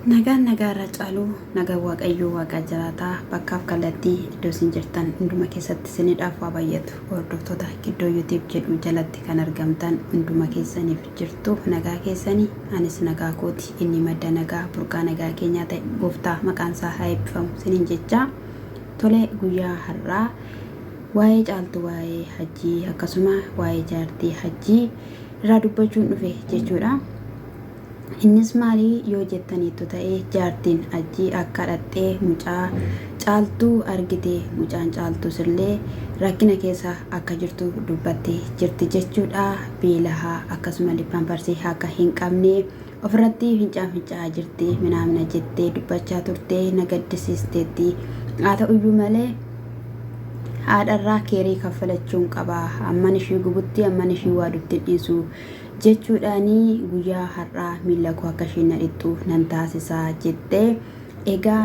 Nagaan nagaarra caaluu nagaa waaqayyoo waaqa jiraataa bakkaaf kallattii iddoo isin jirtan hunduma keessatti isiniidhaaf waa baay'atu hordoftoota giddoo YouTube jedhu jalatti kan argamtan hunduma keessaniif jirtu nagaa keessanii anis nagaa kooti inni madda nagaa burqaa nagaa keenyaa ta'e gooftaa maqaan isaa haa eebbifamu isiniin jecha tolee guyyaa har'aa waa'ee caaltuu waa'ee hajii akkasuma waa'ee jaartii hajii irraa dubbachuun dhufe jechuudha. Innis maali yoo jettaniitu ta'e jaartiin hajii akka dhattee mucaa caaltuu argite mucaan caaltuu sillee rakkina keessa akka jirtu dubbattee jirti jechuudha. Beelahaa akkasuma pamparsii akka hin qabne ofirratti fincaa jirti minaamna jettee dubbachaa turte nagaddisiisteetti. Haa ta'uyyuu malee haadharraa keerii kaffalachuun qaba amman ishii gubutti amman ishii waadutti dhiisu jechuudhaani guyyaa har'aa miila koo akka isheen dhittu nan taasisaa jettee egaa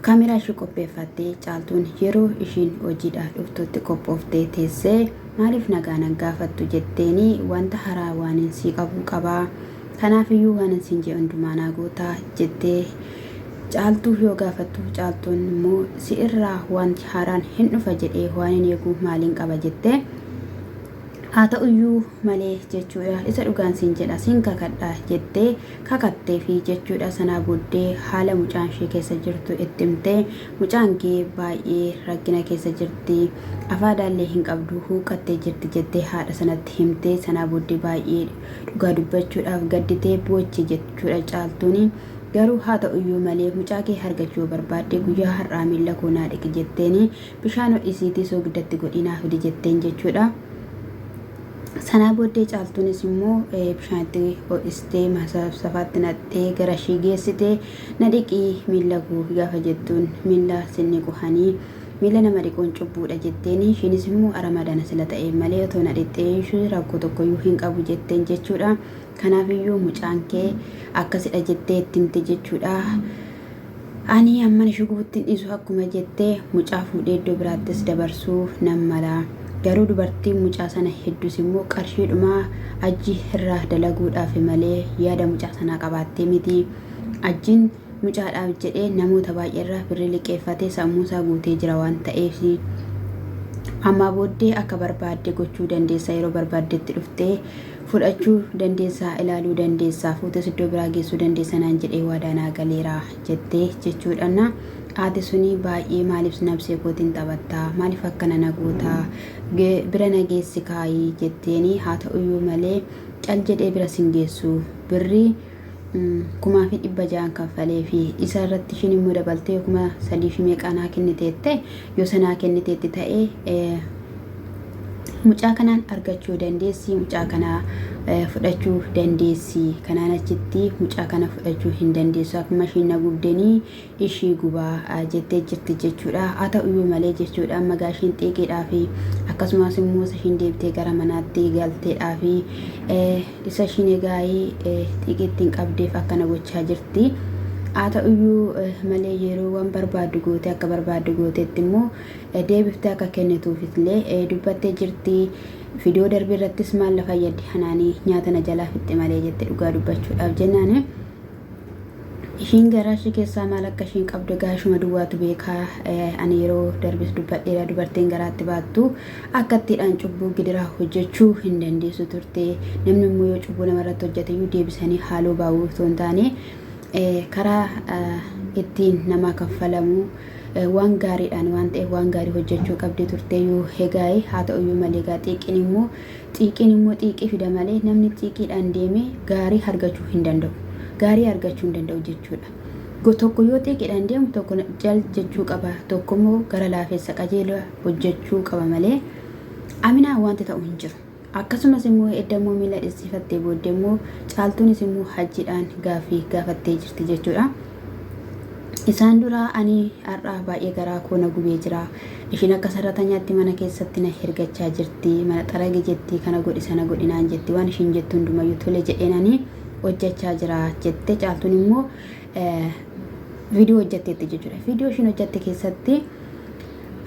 kaameraa ishee qopheeffattee caaltuun yeroo ishiin hojiidhaaf dhuftutti qophooftee teessee maaliif nagaa nan gaafattu jetteeni wanta haraa waan sii qabu qabaa kanaafiyyuu waan siin jedhu hundumaa naa gootaa jettee caaltuu yoo gaafattu caaltuun immoo si irraa wanti haaraan hin dhufa jedhee waan hin eegu maaliin qaba jettee haa ta'uyyuu malee jechuudha isa dhugaan siin jedha siin kakadha jettee kakattee fi jechuudha sanaa booddee haala mucaan ishee keessa jirtu itti himtee mucaan kee baay'ee rakkina keessa jirti afaadaallee hin qabdu huuqqattee jirti jettee haadha sanatti himtee sanaa booddee baay'ee dhugaa dubbachuudhaaf gadditee boochi jechuudha caaltuuni. Garuu haa ta'uyyuu malee mucaa kee argachuu barbaadde guyyaa har'aa miila koo naa dhiqi jetteeni bishaan ho'isiitii soogidatti godhinaa fidi jetteen jechuudha. Sanaa booddee caaltuunis immoo bishaanitti ho'istee safaatti naqxee gara ishii geessitee na dhiqii miila koo gaafa jettuun miila sinni quhanii miila nama dhiquun cubbuudha jetteeni ishiinis immoo aramadana sila ta'e malee otoo na dhiqxee ishii rakkoo tokkoyyuu hin qabu jetteen jechuudha. Kanaafiyyuu mucaan kee akkasidha jettee itti himte jechuudha. Ani amman ishee gubutti dhiisu akkuma jettee mucaa fuudhee iddoo biraattis dabarsuu nan mala. Garuu dubartiin mucaa sana hedduus immoo qarshiidhuma hajii irraa dalaguudhaaf malee yaada mucaa sanaa qabaattee miti. Hajiin mucaadhaaf jedhee namoota baay'eerraa birrii liqeeffatee sammuusaa guutee jira waan ta'eef amma booddee akka barbaadde gochuu dandeessa yeroo barbaaddetti dhuftee fudhachuu dandeessaa ilaaluu dandeessaa fuutes iddoo biraa geessuu dandeessa naan jedhee waadaanaa galeera jettee jechuudhaan haati suni baay'ee maaliif nabsee kootiin taphattaa maaliif akkana na gootaa bira nageessi kaayii jetteeni haa ta'uyyuu malee cal jedhee bira sin geessu birrii 1,600 kaffalee fi isa irratti ishiin immoo dabaltee 3,000 meeqaanaa kenniteette yoo sanaa kenniteetti ta'ee mucaa kanaan argachuu dandeessi mucaa kana fudhachuu dandeessi kanaan achitti mucaa kana fudhachuu hin dandeessu akkuma ishiin na gubdanii ishii gubaa jettee jirti jechuudha. Haa ta'uyyuu malee jechuudha magaa ishiin xiiqiidhaa fi akkasumas immoo ishiin deebitee gara manaatti galteedhaa fi isa ishiin egaayii xiiqiittiin qabdeef akkana gochaa jirti. Haa ta'uyyuu malee yeroo waan barbaaddu goote akka barbaaddu gootetti immoo deebiftee akka kennituufillee dubbattee jirti. Viidiyoo darbii irrattis maal lafa fayyaddi hanaanii nyaata na jalaa fixxe malee jette dhugaa dubbachuudhaaf jennaan ishiin garaa ishee keessaa maal akka ishiin qabdu gaashuma duwwaatu beekaa ani yeroo darbis dubbadheera dubartiin garaatti baattu akkattiidhaan cubbuu gidiraa hojjechuu hin dandeessu turte namni immoo yoo cubbuu namarratti hojjeteyyuu deebisanii haaloo baa'uu osoo hin taane karaa ittiin nama kaffalamu waan gaariidhaan waan ta'eef waan gaarii hojjechuu qabdi turte yoo hegaa'e haa ta'uyyuu malee xiiqiin immoo xiiqii fida malee namni xiiqiidhaan deeme gaarii argachuu hin danda'u gaarii argachuu hin danda'u jechuudha. Tokko yoo xiiqiidhaan deemu tokko jal jechuu qaba tokko immoo gara laafeessa qajeelaa hojjechuu qaba malee aminaa wanti ta'u hin jiru. Akkasumas immoo eddamoo miila dhiisifattee booddee immoo caaltuunis immoo hajiidhaan gaaffii gaafattee jirti jechuudha. Isaan dura ani har'aa baay'ee garaa koo na gubee jira. Ishiin akka sarratanyaatti mana keessatti na hirgachaa jirti. Mana xaragi jetti kana godhi sana godhinaan jetti waan ishiin jettu hundumayyuu tole jedheenanii hojjechaa jira jette caaltuun immoo viidiyoo hojjetteetti jechuudha. Viidiyoo ishiin hojjette keessatti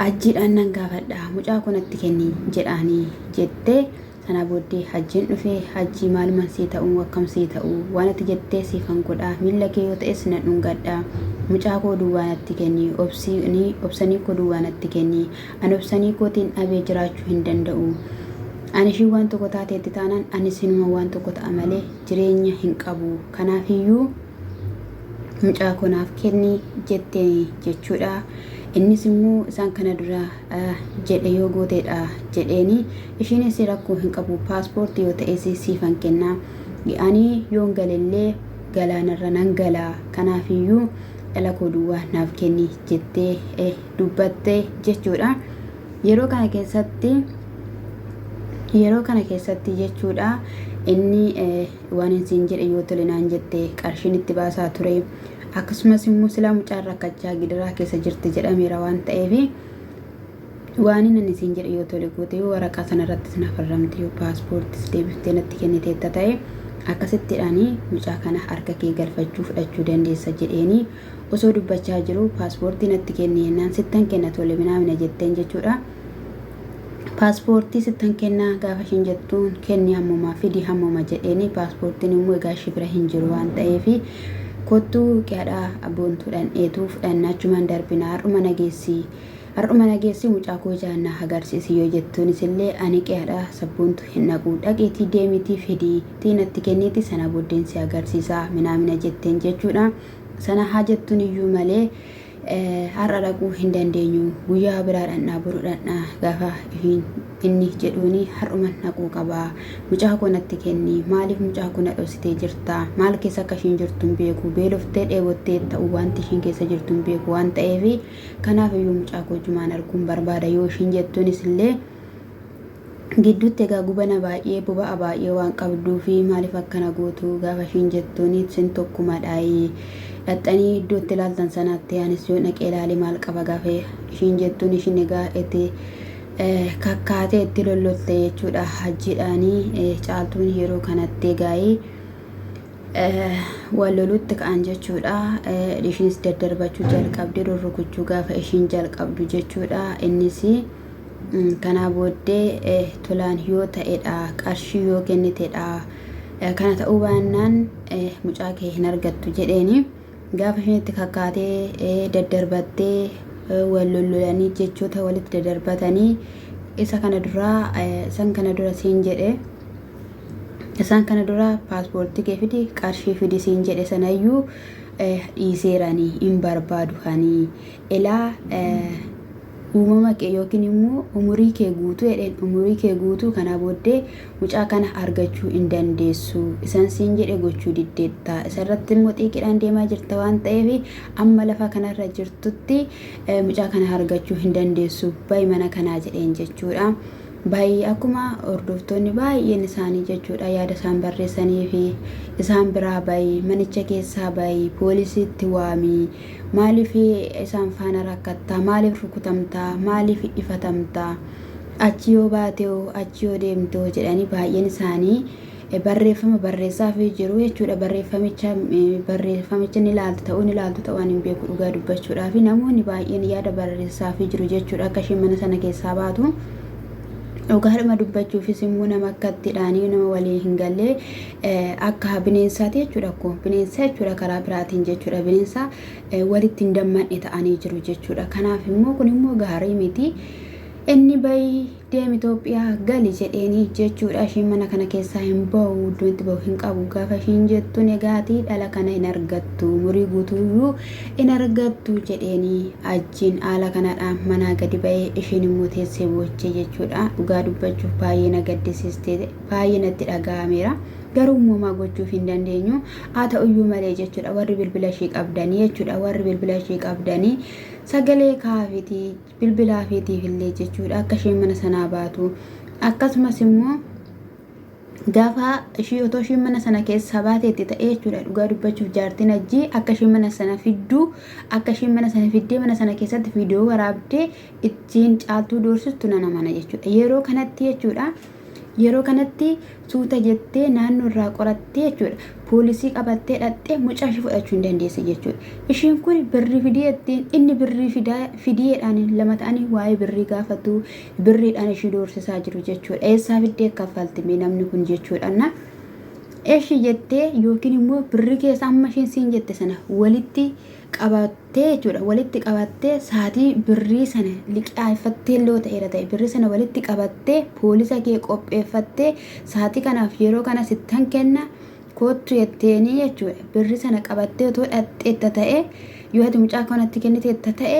hajiidhaan nan gaafadha mucaa kunatti kenni jedhaanii jette sana booddee hajiin dhufee hajii maaluma sii ta'uu akkam sii ta'uu waan ati jettee siifan godhaa miila kee yoo ta'es na dhungadhaa mucaa koo duwwaanatti kenni obsanii koo duwwaanatti kenni ani obsanii kootiin dhabee jiraachuu hin danda'u ani ishii waan tokko taateetti taanaan ani sinuma waan tokko ta'a malee jireenya hin qabu kanaafiyyuu mucaa koo naaf kenni jettee jechuudha. Innis immoo isaan kana dura jedhe yoo gooteedha jedheeni ishiinis rakkoo hin qabu paaspoortii yoo ta'es siifan kennaa ani yoon galillee galaanarra nan galaa kanaafiyyuu dhala koo duwwaa naaf kenni jettee dubbatte jechuudha. Yeroo kana keessatti jechuudha inni waan isin jedhe yoo tole naan jette qarshiin itti baasaa ture. Akkasumas immoo silaa mucaan rakkachaa gidiraa keessa jirti jedhameera waan ta'eef waan inni isin jedhe yoo tole goote yoo waraqaa sanarratti sina farramte yoo paaspoortis deebiftee natti kenniteetta ta'e akkasittidhaanii mucaa kana harka kee galfachuu fudhachuu dandeessa jedheeni osoo dubbachaa jiru paaspoortii natti kenni jennaan sittan kenna tole minaamina jetteen jechuudha. Paaspoortii sittan kennaa gaafa ishiin jettuun kenni hammumaa fidi hammuma jedheeni paaspoortiin immoo egaa ishii bira hin jiru waan ta'eef kottuu qe'adhaa aboontuudhaan dheetuu fudhannaachumaan darbinaa har'uma nageessi mucaa koo jaannaa agarsiisi yoo jettuunis illee ani qe'adhaa sabboontu hin naqu dhaqeetii deemitii fidii natti kenniiti sana booddeensi agarsiisaa minaamina jetteen jechuudha. Sana haa jettuun iyyuu malee har'a dhaquu hin dandeenyu guyyaa biraadhaan boruudhaan gaafa inni jedhuuni har'uma naquu qabaa mucaa koo natti kenni maaliif mucaa koo na dhoksitee jirta maal keessa akka ishiin jirtu hin beeku beeloftee dheebottee ta'uu wanti ishiin keessa jirtu hin beeku waan ta'eef kanaaf iyyuu mucaa koo jumaan arguun barbaada yoo ishiin jettuunis illee gidduutti egaa gubana baay'ee boba'a baay'ee waan qabduu fi maaliif akkana gootu gaafa ishiin jettuuni sin tokkumadhaayee dhaxxanii iddootti ilaaltan sanaatti anis yoo dhaqee ilaale maal qaba gaafa ishiin jettuun ishiin egaa itti kakkaatee itti lollotte jechuudha. Hajiidhaanii caaltuun yeroo kanatti egaa wal lolutti ka'an jechuudha. Ishiinis daddarbachuu jalqabdee rorrokuchuu gaafa ishiin jalqabdu jechuudha. Innis kanaa booddee tolaan yoo ta'edha qarshii yoo kennitedha kana ta'uu baannaan mucaa kee hin argattu jedheeni gaafa ishiin itti kakkaatee daddarbattee wal lolanii jechoota walitti daddarbatanii isaan kana dura siin jedhe isaan kana dura paaspoortii kee fidi qarshii fidi siin jedhe sanayyuu dhiiseeranii hin barbaadu kanii ilaa uumama kee yookiin immoo umurii kee guutuu jedheen umurii kee guutuu kana booddee mucaa kana argachuu hin dandeessu isaan siin jedhe gochuu diddeetta isarratti immoo xiiqidhaan deemaa jirta waan ta'eef amma lafa kanarra jirtutti mucaa kana argachuu hin dandeessu bayi mana kanaa jedheen jechuudha. Bayi akkuma hordoftoonni baay'een isaanii jechuudha yaada isaan barreessanii fi isaan biraa bayi manicha keessaa bayi poolisiitti waamii maaliif isaan faana rakkattaa maaliif rukutamtaa maaliif ifatamtaa achi yoo baatee achi yoo deemtee jedhanii baay'een isaanii barreeffama barreessaa fi jiru jechuudha. Barreeffamicha ni ilaaltu ta'uu hin beeku dhugaa dubbachuudhaa fi namoonni baay'een yaada barreessaa fi jiru jechuudha akka isheen mana sana keessaa baatu. Dhugaadhuma dubbachuufis immoo nama akkatti dhaanii nama walii hin galle akka bineensaati jechuudha. Akkuma bineensa jechuudha karaa biraatiin jechuudha bineensa walitti hin dammadhe ta'anii jiru jechuudha. Kanaaf immoo kun immoo gaarii miti. Inni bayi deem Itoophiyaa gali jedheeni jechuudha. Ishiin mana kana keessaa hin bahu iddootti bahu hin qabu gaafa ishiin jettuun egaatii dhala kana hin argattu umurii guutuuyyuu hin argattu jedheeni ajiin haala kanadhaan manaa gadi bahee ishiin immoo teessee boochee jechuudha. Dhugaa dubbachuuf baay'ee na gaddisiistee baay'ee natti dhaga'ameera. Garuu uumamaa gochuuf hin dandeenyu haa ta'uyyuu malee jechuudha. Warri bilbila ishee qabdanii jechuudha. Warri bilbila ishee qabdanii sagalee kaafitii bilbilaa fiitiif illee jechuudha akka isheen mana sanaa baatu akkasumas immoo gaafa ishee otoo isheen mana sana keessa baateetti ta'ee jechuudha. Dhugaa dubbachuuf jaartiin hajii akka isheen mana sana fidduu akka isheen mana sana fiddee mana sana keessatti viidiyoo waraabdee ittiin caaltuu doorsistu nana mana jechuudha. Yeroo kanatti jechuudha yeroo kanatti suuta jettee naannoo irraa qorattee jechuudha poolisii qabattee dhattee mucaa ishee fudhachuu hin dandeesse jechuudha. Ishiin kun birrii fideettiin inni birrii fideedhaan lama ta'anii waa'ee birrii gaafatu birriidhaan ishee doorsisaa jiru jechuudha. Eessaa fiddee kaffaltime namni kun jechuudha. Eeshi jettee yookiin immoo birrii keessa amma isheen siin jette sana walitti qabattee jechuudha. Walitti qabattee saatii birrii sana liqeeffattee loo ta'eera ta'e birrii sana walitti qabattee poolisa kee qopheeffattee saatii kanaaf yeroo kana sittan kenna kootu jetteeni jechuudha. Birrii sana qabattee otoo dhaxxeetta ta'e yoo ati mucaa kanatti kenniteetta ta'e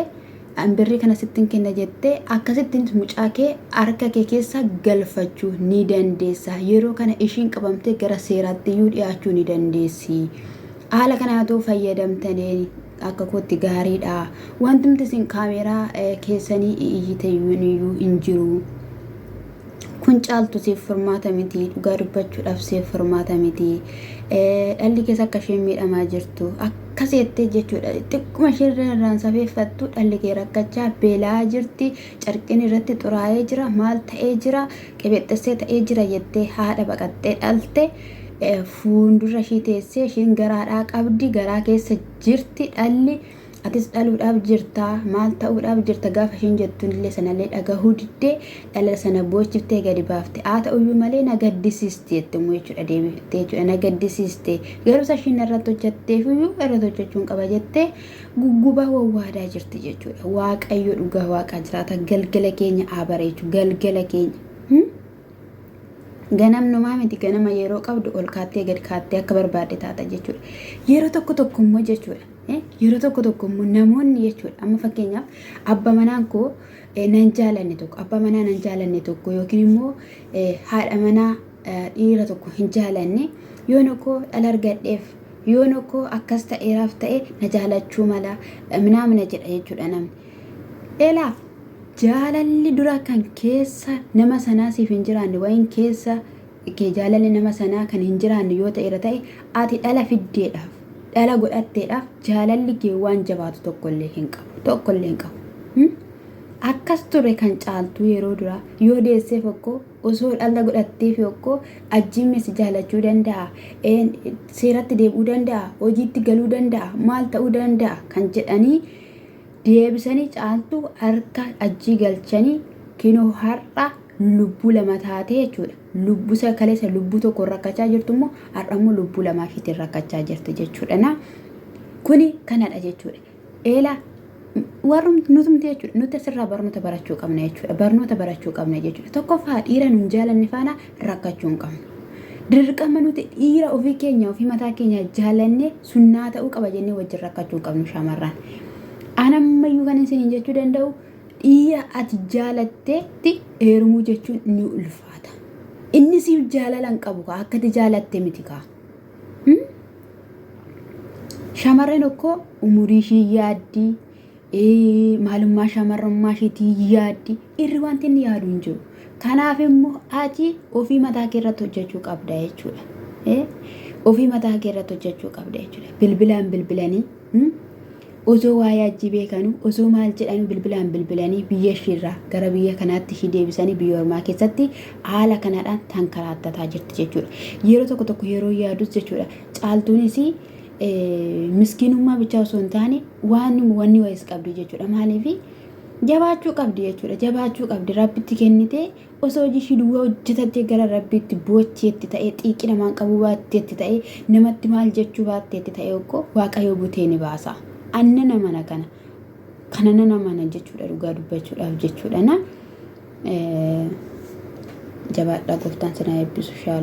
birrii kana sittin kenna jettee akkasittiin mucaa kee harka kee keessa galfachuu ni dandeessa. Yeroo kana ishiin qabamtee gara seeraatti iyyuu dhiyaachuu ni dandeessi. Haala kanaatu fayyadamtanii akka kootti gaariidha. Wanti nuti isin kaameeraa keessanii iyyitaniyyuu hin jiru. Kun caaltu siif furmaata miti. Dhugaa dubbachuudhaaf siif furmaata miti. Dhalli keessa akka isheen miidhamaa jirtu akkas jettee jechuudha. Xiqquma isheen irraan safeeffattu dhalli kee rakkachaa beelaa jirti. Carqiin irratti xuraa'ee jira. Maal ta'ee jira? Qebeexxessee ta'ee jira jettee haadha baqattee dhalte. Fuuldura ishee teessee isheen garaadhaa qabdi. Garaa keessa jirti dhalli. Atis dhaluudhaaf jirta maal ta'uudhaaf jirta gaafa isheen jettuun illee sanallee dhagahuu diddee dhala sana boochiftee gadi baafte. Haa ta'uyyuu malee na gaddisiiste jettumu jechuudha deebiftee jechuudha na gaddisiiste. Garuu ishiin irratti hojjetteefiyyuu irratti hojjechuun qaba jettee guggubaa wawwaadaa jirti jechuudha. Waaqayyo dhugaa waaqa jiraata galgala keenya abareechu galgala keenya. Ganamnumaa miti ganama yeroo qabdu ol kaattee gad kaattee akka barbaadde taata jechuudha. Yeroo tokko immoo jechuudha. Yeroo tokko immoo namoonni jechuudha. Amma fakkeenyaaf abba manaan koo nan jaalanne tokko abba manaa nan jaalanne tokko yookiin immoo haadha manaa dhiira tokko hin jaalanne yoon koo dhala argadheef yoon koo akkas ta'eeraaf ta'e na jaalachuu mala minaamina jedha jechuudha namni. Elaa jaalalli dura kan keessa nama sanaa siif hin jiraanne wayin keessa kee jaalalli nama sanaa kan hin jiraanne yoo ta'eera ta'e ati dhala fiddeedhaaf dhala godhatteedhaaf jaalalli kee waan jabaatu tokkollee hin qabu. Akkas ture kan caaltuu yeroo dura yoo deesseef okkoo osoo dhala godhatteef okkoo ajjiimmes jaalachuu danda'a. Seeratti deebi'uu danda'a. Hojiitti galuu danda'a. Maal ta'uu danda'a kan jedhanii deebisanii caaltuu harka ajjii galchanii kinoo har'a lubbuu lama taatee jechuudha. Lubbuu isa kaleessa lubbuu tokko rakkachaa jirtu immoo har'a immoo lubbuu lamaa ishiitiin rakkachaa jirti jechuudha. Kuni kanadha jechuudha. Eela warrum nutumti jechuudha. Nuti asirraa barnoota barachuu qabna jechuudha. Barnoota barachuu qabna jechuudha. Tokkoffaa dhiira nun jaalanne faana rakkachuu hin qabnu. Dirqama nuti dhiira ofii keenya ofii mataa keenya jaalanne sunnaa ta'uu qaba jennee wajjin rakkachuu hin qabnu shamarran. Anammayyuu kan isin jechuu danda'u dhiira ati jaalatteetti heerumuu jechuun ni ulfaata. Inni siif jaalala hin qabu akka ati jaalatte miti kaa. Shamarreen tokko umurii ishii yaaddi maalummaa shamarrummaa isheetii yaaddi irri wanti inni yaadu hin jiru. Kanaaf immoo ati ofii mataa kee irratti hojjechuu qabda jechuudha. Ofii mataa kee irratti hojjechuu qabda jechuudha. Bilbilaan bilbilanii osoo waa'ee hajii beekanu osoo maal jedhan bilbilanii biyya ishiirraa gara biyya kanaatti ishii deebisanii biyya ormaa keessatti haala kanadhaan tankaraattataa jirti jechuudha. Yeroo tokko yeroo yaadus jechuudha. Caaltuunis miskiinummaa bichaa osoo hin taane wanni wayis qabdi jechuudha. Maaliif jabaachuu qabdi jechuudha. Jabaachuu qabdi rabbitti kennitee osoo hojii ishii duwwaa hojjetattee gara rabbitti boocheetti ta'ee xiiqi namaan qabuu baatteetti ta'ee namatti maal jechuu baatteetti ta'ee okkoo waaqayyo butee ni baasa. Anna namana kana namana jechuudha dhugaa dubbachuudhaaf jechuudha. Jabaadhaa gooftaan sana eebbisu shaala.